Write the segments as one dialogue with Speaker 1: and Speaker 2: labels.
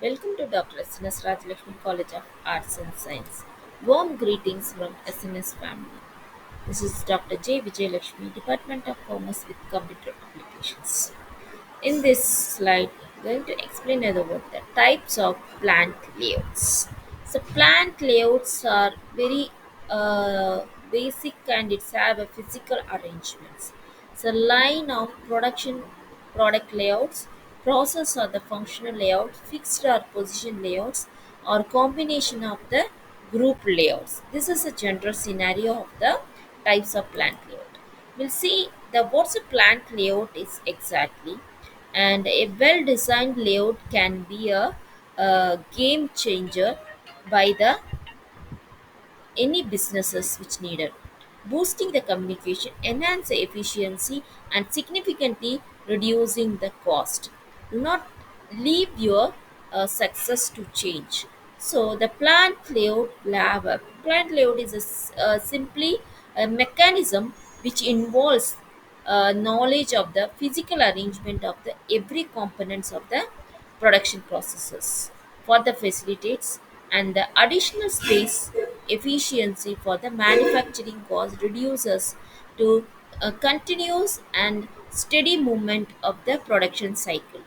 Speaker 1: Welcome to Dr. S.N.S. Rajalakshmi College of Arts and Science. Warm greetings from S.N.S. family. This is Dr. J. Vijayalakshmi, Department of Commerce with Computer Applications. In this slide, I'm going to explain about the types of plant layouts. So plant layouts are very basic and it's have a physical arrangements. So line of production product layouts, process or the functional layout, fixed or position layouts, or combination of the group layouts. This is a general scenario of the types of plant layout. We'll see the what's a plant layout is exactly, and a well designed layout can be a game changer by the any businesses which needed, boosting the communication, enhance the efficiency, and significantly reducing the cost. Do not leave your success to change. So the plant layout is simply a mechanism which involves knowledge of the physical arrangement of the every components of the production processes for the facilitates and the additional space efficiency for the manufacturing cost reduces to a continuous and steady movement of the production cycle.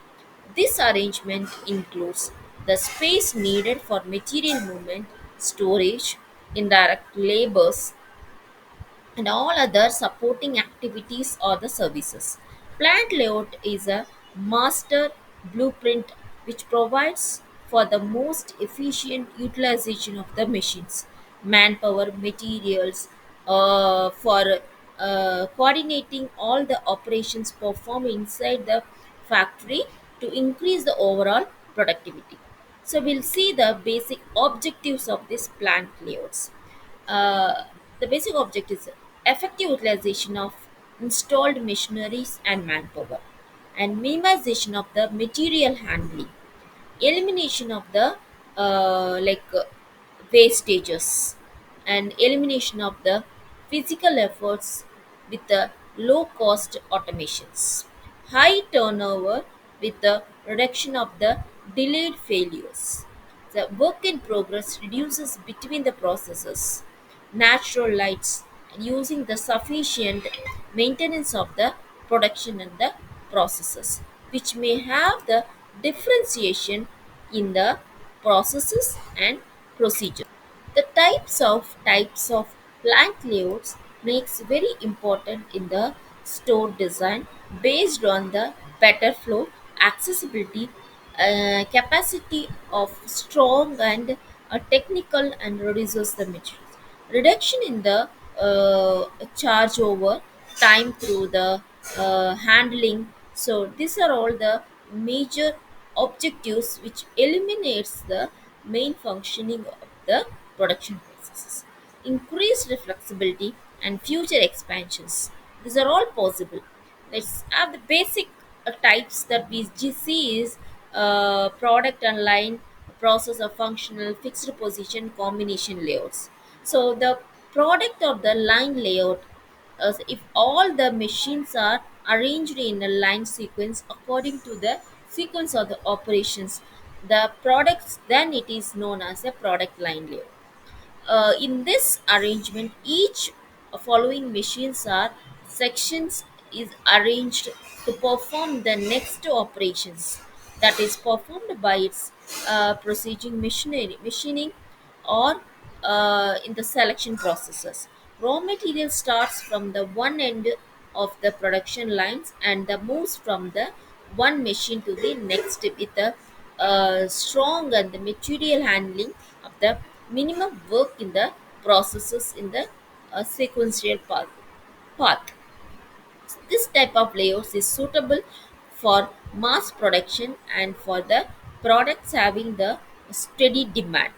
Speaker 1: This arrangement includes the space needed for material movement, storage, indirect labors, and all other supporting activities or the services. Plant layout is a master blueprint which provides for the most efficient utilization of the machines, manpower, materials, for coordinating all the operations performed inside the factory to increase the overall productivity. So we'll see the basic objectives of this plant layouts. uh, the basic object is effective utilization of installed machineries and manpower, and minimization of the material handling, elimination of the wastages, and elimination of the physical efforts with the low cost automations, high turnover with the reduction of the delayed failures. The work in progress reduces between the processes, natural lights, and using the sufficient maintenance of the production and the processes, which may have the differentiation in the processes and procedures. The types of plant layouts makes very important in the store design based on the better flow, accessibility, capacity of strong and technical, and reduces the materials. Reduction in the charge over time through the handling. So these are all the major objectives which eliminates the main functioning of the production processes. Increased flexibility and future expansions. These are all possible. Let's have the basic types that we see is product and line, process of functional, fixed position, combination layouts. So the product of the line layout, if all the machines are arranged in a line sequence according to the sequence of the operations, the products, then it is known as a product line layout. In this arrangement, each following machines are sections is arranged to perform the next operations that is performed by its machining or in the selection processes. Raw material starts from the one end of the production lines and the moves from the one machine to the next with the strong and the material handling of the minimum work in the processes in the sequential path. This type of layouts is suitable for mass production and for the products having the steady demand.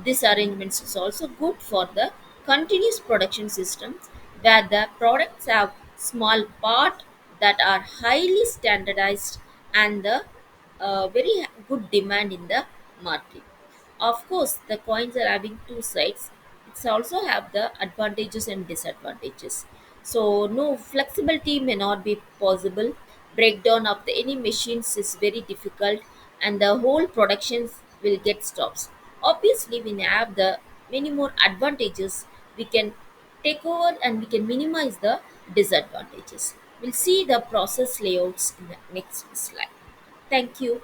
Speaker 1: This arrangement is also good for the continuous production systems where the products have small part that are highly standardized and the very good demand in the market. Of course, the coins are having two sides. It's also have the advantages and disadvantages. So no flexibility may not be possible. Breakdown of the any machines is very difficult. and the whole production will get stops. Obviously, when we have the many more advantages, we can take over and we can minimize the disadvantages. We'll see the process layouts in the next slide. Thank you.